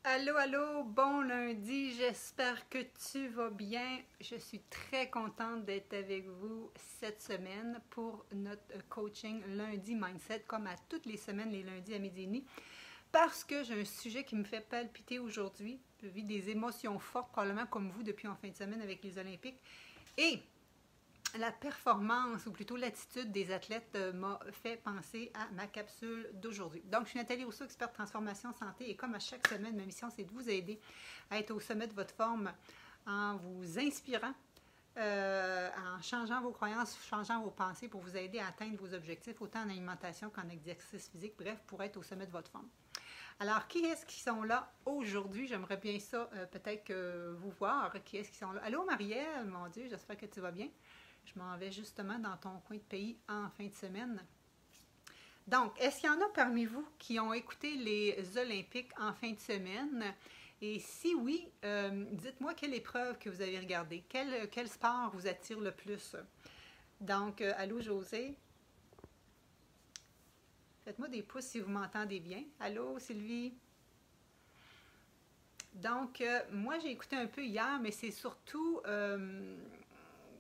Allô, allô, bon lundi, j'espère que tu vas bien. Je suis très contente d'être avec vous cette semaine pour notre coaching lundi mindset, comme à toutes les semaines, les lundis à midi et demi, parce que j'ai un sujet qui me fait palpiter aujourd'hui. Je vis des émotions fortes, probablement comme vous depuis en fin de semaine avec les Olympiques. Et la performance, ou plutôt l'attitude des athlètes m'a fait penser à ma capsule d'aujourd'hui. Donc, je suis Nathalie Rousseau, experte transformation santé, et comme à chaque semaine, ma mission, c'est de vous aider à être au sommet de votre forme en vous inspirant, en changeant vos croyances, changeant vos pensées pour vous aider à atteindre vos objectifs, autant en alimentation qu'en exercice physique, bref, pour être au sommet de votre forme. Alors, qui est-ce qui sont là aujourd'hui? J'aimerais bien ça, peut-être que vous voir. Qui est-ce qui sont là? Allô, Marielle, mon Dieu, j'espère que tu vas bien. Je m'en vais justement dans ton coin de pays en fin de semaine. Donc, est-ce qu'il y en a parmi vous qui ont écouté les Olympiques en fin de semaine? Et si oui, dites-moi quelle épreuve que vous avez regardée. Quel sport vous attire le plus? Donc, allô José? Faites-moi des pouces si vous m'entendez bien. Allô Sylvie? Donc, moi j'ai écouté un peu hier, mais c'est surtout...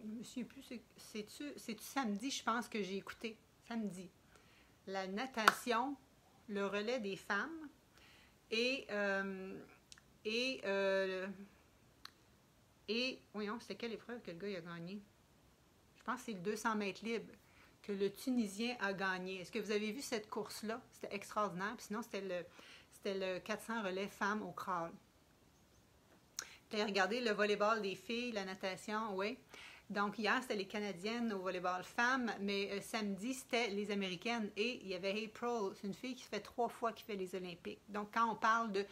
je me souviens plus, c'est-tu samedi, je pense que j'ai écouté, samedi, la natation, le relais des femmes et, voyons, c'était quelle épreuve que le gars a gagné? Je pense que c'est le 200 mètres libre que le Tunisien a gagné. Est-ce que vous avez vu cette course-là? C'était extraordinaire. Puis sinon, c'était le 400 relais femmes au crawl. Puis regardez le volleyball des filles, la natation, oui. Donc, hier, c'était les Canadiennes au volleyball femmes, mais samedi, c'était les Américaines. Et il y avait April, c'est une fille qui fait 3 fois qui fait les Olympiques. Donc, quand on parle de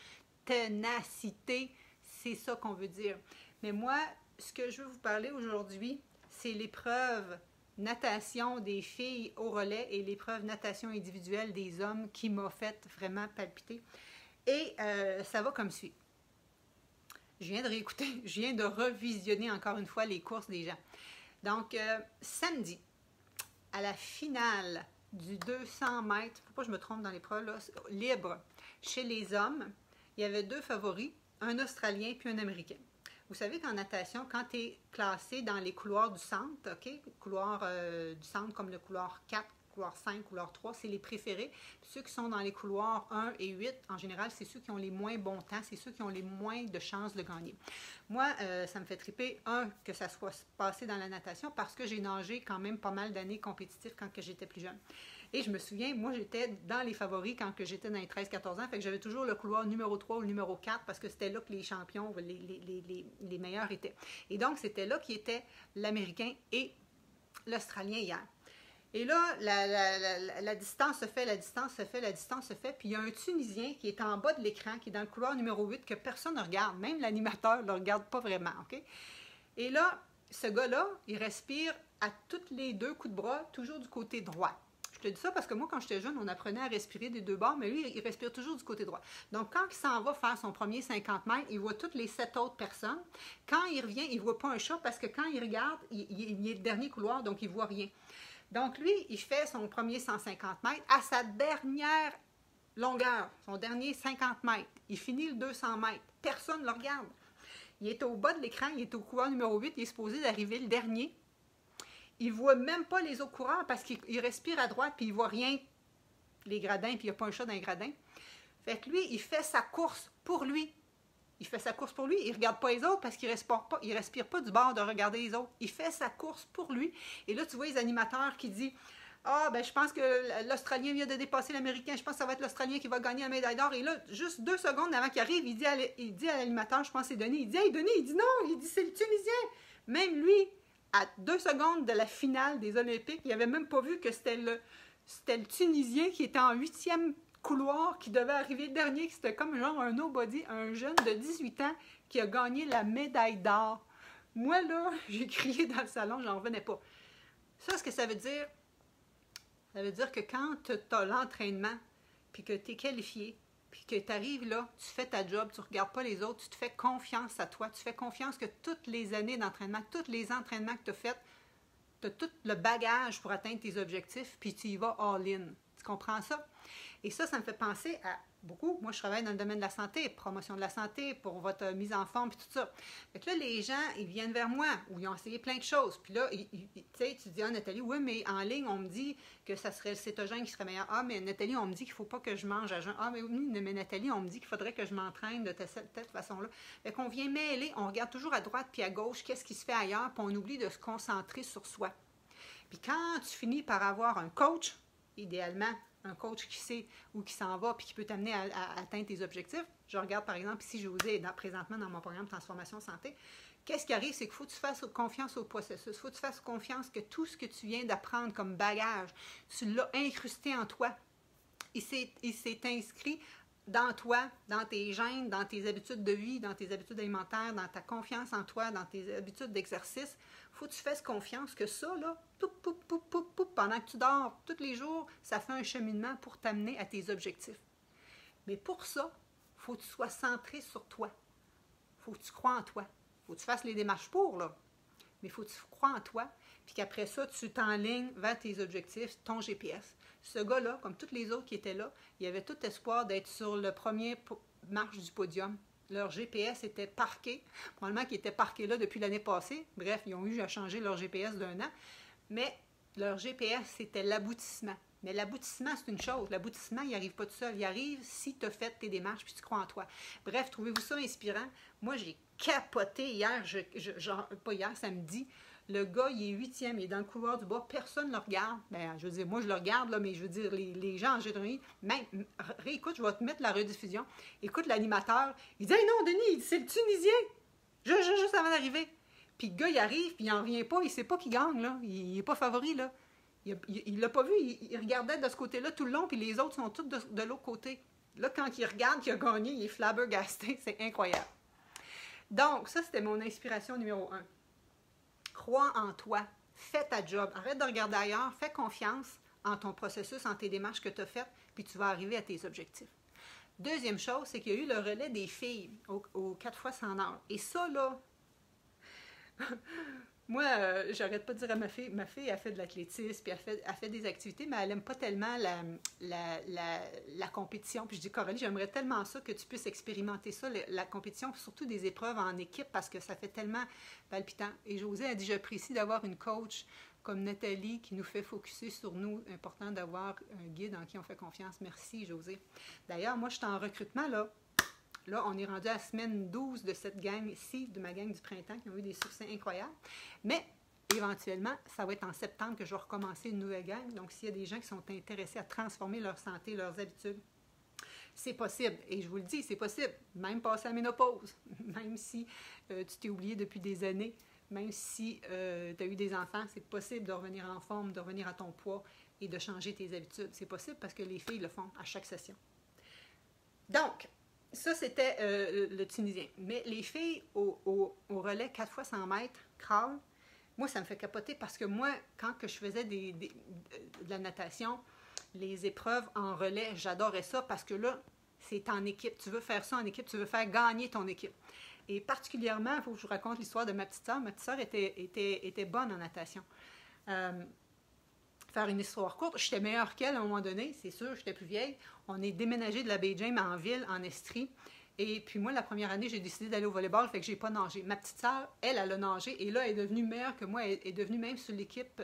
ténacité, c'est ça qu'on veut dire. Mais moi, ce que je veux vous parler aujourd'hui, c'est l'épreuve natation des filles au relais et l'épreuve natation individuelle des hommes qui m'a fait vraiment palpiter. Et ça va comme suit. Je viens de réécouter, je viens de revisionner encore une fois les courses des gens. Donc, samedi, à la finale du 200 mètres, il ne faut pas que je me trompe dans l'épreuve, là, libre, chez les hommes, il y avait 2 favoris, un Australien puis un Américain. Vous savez qu'en natation, quand tu es classé dans les couloirs du centre, OK, couloir du centre comme le couloir 4, couloir 5, couloir 3, c'est les préférés. Puis ceux qui sont dans les couloirs 1 et 8, en général, c'est ceux qui ont les moins bons temps, c'est ceux qui ont les moins de chances de gagner. Moi, ça me fait triper, que ça soit passé dans la natation parce que j'ai nagé quand même pas mal d'années compétitives quand j'étais plus jeune. Et je me souviens, moi, j'étais dans les favoris quand j'étais dans les 13-14 ans, fait que j'avais toujours le couloir numéro 3 ou numéro 4 parce que c'était là que les champions, les meilleurs étaient. Et donc, c'était là qui était l'Américain et l'Australien hier. Et là, la distance se fait, la distance se fait, la distance se fait. Puis il y a un Tunisien qui est en bas de l'écran, qui est dans le couloir numéro 8, que personne ne regarde. Même l'animateur ne le regarde pas vraiment. OK? Et là, ce gars-là, il respire à tous les 2 coups de bras, toujours du côté droit. Je te dis ça parce que moi, quand j'étais jeune, on apprenait à respirer des 2 bords, mais lui, il respire toujours du côté droit. Donc, quand il s'en va faire son premier 50 mètres, il voit toutes les 7 autres personnes. Quand il revient, il ne voit pas un chat parce que quand il regarde, il est le dernier couloir, donc il ne voit rien. Donc, lui, il fait son premier 150 mètres à sa dernière longueur, son dernier 50 mètres. Il finit le 200 mètres. Personne ne le regarde. Il est au bas de l'écran, il est au couloir numéro 8, il est supposé d'arriver le dernier. Il ne voit même pas les autres coureurs parce qu'il respire à droite puis il ne voit rien, les gradins, puis il n'y a pas un chat dans les gradins. Fait que lui, il fait sa course pour lui. Il fait sa course pour lui, il ne regarde pas les autres parce qu'il ne respire pas du bord de regarder les autres. Il fait sa course pour lui. Et là, tu vois les animateurs qui disent « Ah, ben je pense que l'Australien vient de dépasser l'Américain, je pense que ça va être l'Australien qui va gagner la médaille d'or. » Et là, juste 2 secondes avant qu'il arrive, il dit à l'animateur, je pense que c'est Denis, il dit « Hey Denis, il dit non, il dit c'est le Tunisien. » Même lui, à 2 secondes de la finale des Olympiques, il n'avait même pas vu que c'était le Tunisien qui était en 8e couloir, qui devait arriver dernier, qui c'était comme genre un nobody, un jeune de 18 ans qui a gagné la médaille d'or. Moi, là, j'ai crié dans le salon, j'en revenais pas. Ça, ce que ça veut dire que quand tu as l'entraînement, puis que tu es qualifié, puis que tu arrives là, tu fais ta job, tu ne regardes pas les autres, tu te fais confiance à toi, tu fais confiance que toutes les années d'entraînement, tous les entraînements que tu as faits, tu as tout le bagage pour atteindre tes objectifs, puis tu y vas all-in. Tu comprends ça? Et ça me fait penser à beaucoup. Moi, je travaille dans le domaine de la santé, promotion de la santé, pour votre mise en forme, puis tout ça. Fait que là, les gens, ils viennent vers moi, ou ils ont essayé plein de choses. Puis là, tu sais, tu dis, ah, Nathalie, oui, mais en ligne, on me dit que ça serait le cétogène qui serait meilleur. Ah, mais Nathalie, on me dit qu'il ne faut pas que je mange à jeun. Ah, mais oui, mais Nathalie, on me dit qu'il faudrait que je m'entraîne de telle façon-là. Fait qu'on vient mêler, on regarde toujours à droite puis à gauche, qu'est-ce qui se fait ailleurs, puis on oublie de se concentrer sur soi. Puis quand tu finis par avoir un coach, idéalement, un coach qui sait où qui s'en va puis qui peut t'amener à atteindre tes objectifs. Je regarde, par exemple, ici, je vous ai présentement dans mon programme Transformation Santé. Qu'est-ce qui arrive? C'est qu'il faut que tu fasses confiance au processus. Il faut que tu fasses confiance que tout ce que tu viens d'apprendre comme bagage, tu l'as incrusté en toi. Il s'est inscrit dans toi, dans tes gènes, dans tes habitudes de vie, dans tes habitudes alimentaires, dans ta confiance en toi, dans tes habitudes d'exercice. Il faut que tu fasses confiance que ça, là, pendant que tu dors tous les jours, ça fait un cheminement pour t'amener à tes objectifs. Mais pour ça, il faut que tu sois centré sur toi. Il faut que tu crois en toi. Il faut que tu fasses les démarches pour, là. Mais il faut que tu crois en toi, puis qu'après ça, tu t'enlignes vers tes objectifs, ton GPS. Ce gars-là, comme tous les autres qui étaient là, il avait tout espoir d'être sur le premier marche du podium. Leur GPS était parqué, probablement qu'ils étaient parqués là depuis l'année passée. Bref, ils ont eu à changer leur GPS d'1 an. Mais leur GPS, c'était l'aboutissement. Mais l'aboutissement, c'est une chose. L'aboutissement, il n'arrive pas tout seul. Il arrive si tu as fait tes démarches puis tu crois en toi. Bref, trouvez-vous ça inspirant? Moi, j'ai capoté hier, pas hier, samedi. Le gars, il est 8e, il est dans le couloir du bas, personne ne le regarde. Ben, je veux dire, moi, je le regarde, là, mais je veux dire, les gens en général, même, réécoute, je vais te mettre la rediffusion. Écoute l'animateur, il dit, hey, non, Denis, c'est le Tunisien, juste avant d'arriver. Puis le gars, il arrive, puis il n'en revient pas, il ne sait pas qui gagne, là. Il n'est pas favori, là. Il ne l'a pas vu, il regardait de ce côté-là tout le long, puis les autres sont tous de l'autre côté. Là, quand il regarde qu'il a gagné, il est flabbergasté, c'est incroyable. Donc, ça, c'était mon inspiration numéro 1. Crois en toi, fais ta job, arrête de regarder ailleurs, fais confiance en ton processus, en tes démarches que tu as faites, puis tu vas arriver à tes objectifs. Deuxième chose, c'est qu'il y a eu le relais des filles au 4 fois 100 heures. Et ça, là, moi, j'arrête pas de dire à ma fille, elle fait de l'athlétisme, puis elle fait des activités, mais elle n'aime pas tellement la compétition. Puis je dis, Coralie, j'aimerais tellement ça que tu puisses expérimenter ça, la compétition, surtout des épreuves en équipe, parce que ça fait tellement palpitant. Et Josée a dit, j'apprécie d'avoir une coach comme Nathalie qui nous fait focusser sur nous. Important d'avoir un guide en qui on fait confiance. Merci, Josée. D'ailleurs, moi, je suis en recrutement, là. Là, on est rendu à la semaine 12 de cette gang-ci, de ma gang du printemps, qui ont eu des succès incroyables. Mais, éventuellement, ça va être en septembre que je vais recommencer une nouvelle gang. Donc, s'il y a des gens qui sont intéressés à transformer leur santé, leurs habitudes, c'est possible. Et je vous le dis, c'est possible. Même passer à la ménopause, même si tu t'es oublié depuis des années, même si tu as eu des enfants, c'est possible de revenir en forme, de revenir à ton poids et de changer tes habitudes. C'est possible parce que les filles le font à chaque session. Donc, ça, c'était le Tunisien. Mais les filles au relais 4 fois 100 mètres, crawl, moi, ça me fait capoter parce que moi, quand que je faisais de la natation, les épreuves en relais, j'adorais ça parce que là, c'est en équipe. Tu veux faire ça en équipe, tu veux faire gagner ton équipe. Et particulièrement, il faut que je vous raconte l'histoire de ma petite sœur. Ma petite sœur était bonne en natation. Faire une histoire courte, j'étais meilleure qu'elle à un moment donné, c'est sûr, j'étais plus vieille. On est déménagé de la baie James en ville, en Estrie. Et puis moi, la première année, j'ai décidé d'aller au volleyball, fait que j'ai pas nagé. Ma petite sœur, elle a nagé et là, elle est devenue meilleure que moi. Elle est devenue même sur l'équipe,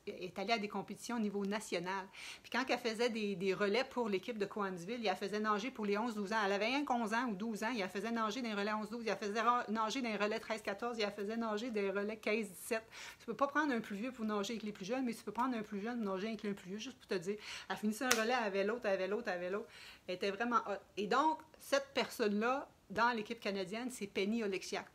est allée à des compétitions au niveau national. Puis quand elle faisait des relais pour l'équipe de Coansville, elle faisait nager pour les 11-12 ans. Elle avait rien qu'11 ans ou 12 ans, elle faisait nager dans les relais 11-12, elle faisait nager dans les relais 13-14, elle faisait nager des relais 15-17. Tu peux pas prendre un plus vieux pour nager avec les plus jeunes, mais tu peux prendre un plus jeune pour nager avec un plus vieux, juste pour te dire. Elle finissait un relais, elle avait l'autre, elle avait l'autre, elle avait l'autre. Elle était vraiment hot. Et donc, cette personne-là, dans l'équipe canadienne, c'est Penny Oleksiak.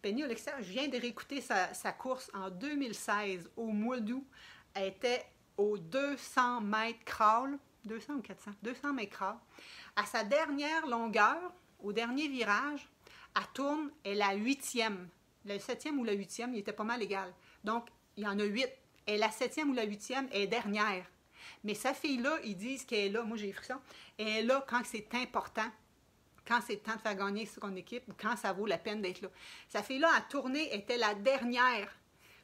Penny Oleksiak, je viens de réécouter sa course en 2016, au mois d'août. Elle était au 200 mètres crawl, 200 ou 400? 200 mètres crawl. À sa dernière longueur, au dernier virage, elle tourne, elle est la 8e. Le 7e ou la 8e, il était pas mal égal. Donc, il y en a 8. Elle est la 7e ou la 8e, elle est dernière. Mais sa fille-là, ils disent qu'elle est là, moi j'ai les frissons, elle est là quand c'est important, quand c'est le temps de faire gagner son équipe ou quand ça vaut la peine d'être là. Sa fille-là, à tourner, était la dernière.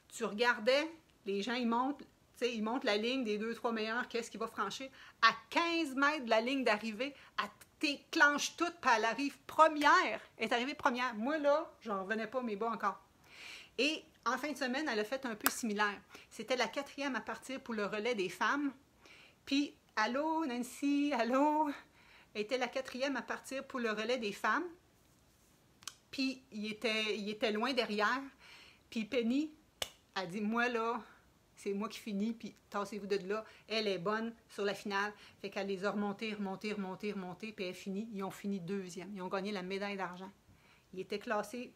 Tu regardais, les gens, ils montent, sais, il monte la ligne des 2-3 meilleurs, qu'est-ce qu'il va franchir? À 15 mètres de la ligne d'arrivée, elle déclenche toute, puis elle arrive première. Elle est arrivée première. Moi, là, j'en revenais pas mes bas encore. Et en fin de semaine, elle a fait un peu similaire. C'était la 4e à partir pour le relais des femmes. Puis, allô, Nancy, allô? Elle était la 4e à partir pour le relais des femmes. Puis, il était loin derrière. Puis, Penny a dit, moi, là, c'est moi qui finis, puis tassez-vous de là. Elle est bonne sur la finale. Fait qu'elle les a remontées, puis elle finit. Ils ont fini 2e. Ils ont gagné la médaille d'argent. Ils étaient classés,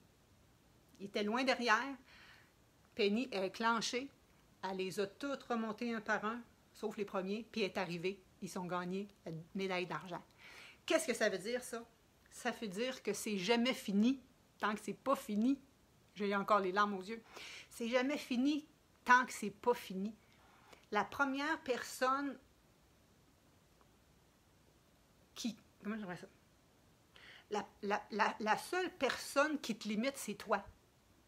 ils étaient loin derrière. Penny est clenchée. Elle les a toutes remontées un par un, sauf les premiers, puis elle est arrivée. Ils ont gagné la médaille d'argent. Qu'est-ce que ça veut dire, ça? Ça veut dire que c'est jamais fini tant que c'est pas fini. J'ai encore les larmes aux yeux. C'est jamais fini tant que c'est pas fini. La première personne qui... Comment j'aimerais ça? La seule personne qui te limite, c'est toi.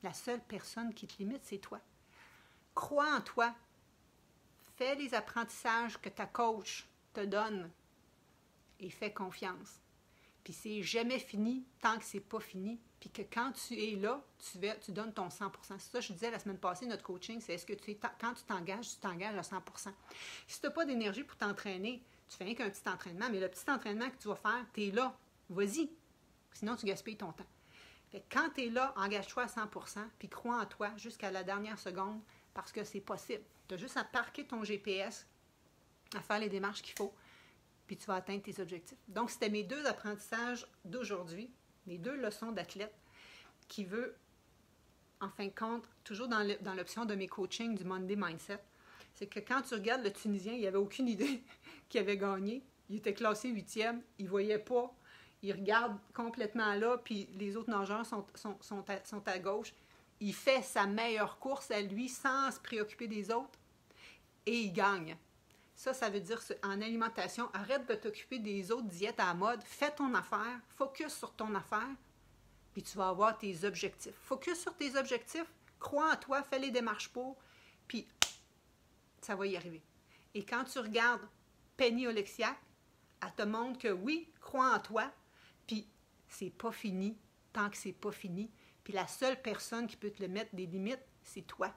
La seule personne qui te limite, c'est toi. Crois en toi. Fais les apprentissages que ta coach te donne et fais confiance. Puis c'est jamais fini tant que c'est pas fini. Puis que quand tu es là, tu donnes ton 100%. C'est ça que je disais la semaine passée, notre coaching, c'est est-ce que quand tu t'engages à 100%. Si tu n'as pas d'énergie pour t'entraîner, tu fais rien qu'un petit entraînement, mais le petit entraînement que tu vas faire, tu es là, vas-y. Sinon, tu gaspilles ton temps. Fait que quand tu es là, engage-toi à 100%, puis crois en toi jusqu'à la dernière seconde, parce que c'est possible. Tu as juste à parquer ton GPS, à faire les démarches qu'il faut, puis tu vas atteindre tes objectifs. Donc, c'était mes 2 apprentissages d'aujourd'hui, mes 2 leçons d'athlète qui veut, en fin de compte, toujours dans l'option de mes coachings du Monday Mindset, c'est que quand tu regardes le Tunisien, il n'avait aucune idée qu'il avait gagné. Il était classé 8e, il ne voyait pas. Il regarde complètement là, puis les autres nageurs sont à gauche. Il fait sa meilleure course à lui sans se préoccuper des autres et il gagne. Ça veut dire en alimentation, arrête de t'occuper des autres diètes à la mode, fais ton affaire, focus sur ton affaire, puis tu vas avoir tes objectifs. Focus sur tes objectifs, crois en toi, fais les démarches pour, puis ça va y arriver. Et quand tu regardes Penny Oleksiak, elle te montre que oui, crois en toi, puis c'est pas fini tant que c'est pas fini. Puis la seule personne qui peut te le mettre des limites, c'est toi.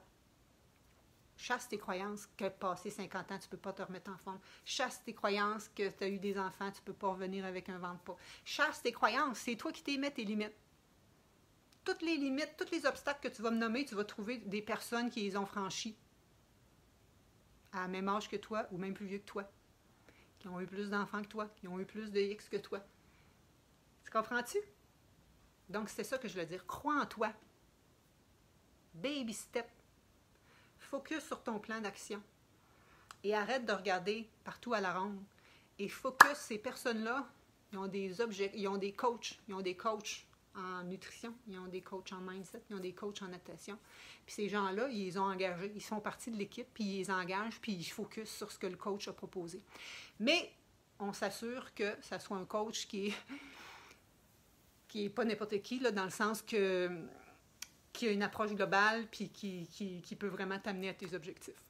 Chasse tes croyances que passé 50 ans, tu ne peux pas te remettre en forme. Chasse tes croyances que tu as eu des enfants, tu ne peux pas revenir avec un ventre pas. Chasse tes croyances, c'est toi qui t'es mis tes limites. Toutes les limites, tous les obstacles que tu vas me nommer, tu vas trouver des personnes qui les ont franchis à la même âge que toi ou même plus vieux que toi, qui ont eu plus d'enfants que toi, qui ont eu plus de X que toi. Tu comprends-tu? Donc, c'est ça que je veux dire. Crois en toi. Baby step. Focus sur ton plan d'action. Et arrête de regarder partout à la ronde. Et focus, ces personnes-là, ils ont des coachs. Ils ont des coachs en nutrition, ils ont des coachs en mindset, ils ont des coachs en natation. Puis ces gens-là, ils les ont engagés. Ils font partie de l'équipe, puis ils les engagent, puis ils focus sur ce que le coach a proposé. Mais on s'assure que ça soit un coach qui est pas n'importe qui, là, dans le sens que qui a une approche globale puis qui peut vraiment t'amener à tes objectifs.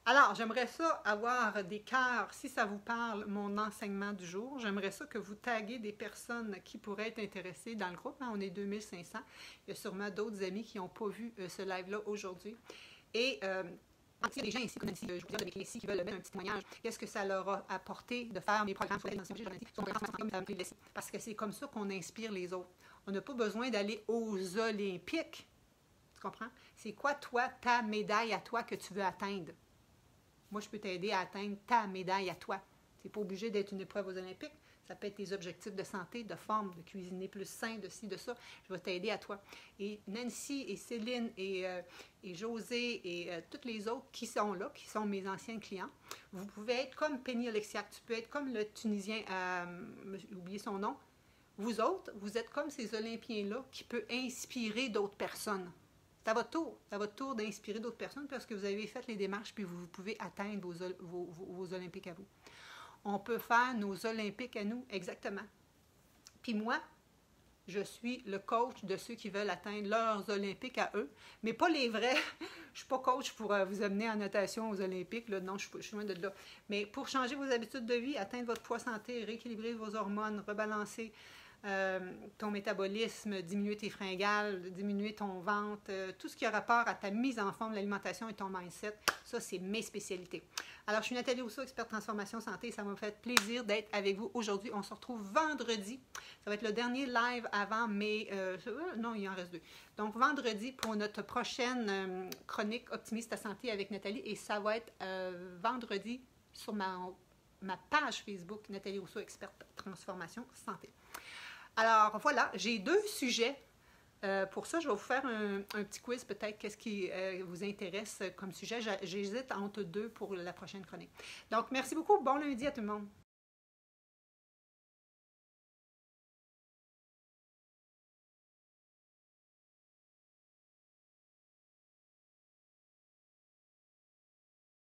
Alors, j'aimerais ça avoir des cœurs, si ça vous parle, mon enseignement du jour. J'aimerais ça que vous taguez des personnes qui pourraient être intéressées dans le groupe. Hein, on est 2500. Il y a sûrement d'autres amis qui n'ont pas vu ce live-là aujourd'hui. Et il y a des gens ici, comme Nancy, je vous dis de mes clients ici, qui veulent mettre un petit témoignage. Qu'est-ce que ça leur a apporté de faire mes programmes sur la parce que c'est comme ça qu'on inspire les autres. On n'a pas besoin d'aller aux Olympiques. Tu comprends? C'est quoi, toi, ta médaille à toi que tu veux atteindre? Moi, je peux t'aider à atteindre ta médaille à toi. Tu n'es pas obligé d'être une épreuve aux Olympiques. Ça peut être tes objectifs de santé, de forme, de cuisiner plus sain, de ci, de ça. Je vais t'aider à toi. Et Nancy et Céline et José et toutes les autres qui sont là, qui sont mes anciens clients, vous pouvez être comme Penny Oleksiak. Tu peux être comme le Tunisien, j'ai oublié son nom. Vous autres, vous êtes comme ces Olympiens-là qui peuvent inspirer d'autres personnes. C'est à votre tour d'inspirer d'autres personnes parce que vous avez fait les démarches puis vous pouvez atteindre vos Olympiques à vous. On peut faire nos Olympiques à nous, exactement. Puis moi, Je suis le coach de ceux qui veulent atteindre leurs Olympiques à eux, mais pas les vrais. Je ne suis pas coach pour vous amener en natation aux Olympiques. Là. Non, je suis loin de là. Mais pour changer vos habitudes de vie, atteindre votre poids santé, rééquilibrer vos hormones, rebalancer ton métabolisme, diminuer tes fringales, diminuer ton ventre, tout ce qui a rapport à ta mise en forme, l'alimentation et ton mindset, ça, c'est mes spécialités. Alors, je suis Nathalie Rousseau, experte transformation santé, et ça m'a fait plaisir d'être avec vous aujourd'hui. On se retrouve vendredi. Ça va être le dernier live avant mai. Non, il en reste 2. Donc, vendredi pour notre prochaine chronique Optimiste à santé avec Nathalie, et ça va être vendredi sur ma page Facebook, Nathalie Rousseau, experte transformation santé. Alors voilà, j'ai 2 sujets. Pour ça, je vais vous faire un petit quiz, peut-être, qu'est-ce qui vous intéresse comme sujet. J'hésite entre 2 pour la prochaine chronique. Donc, merci beaucoup. Bon lundi à tout le monde.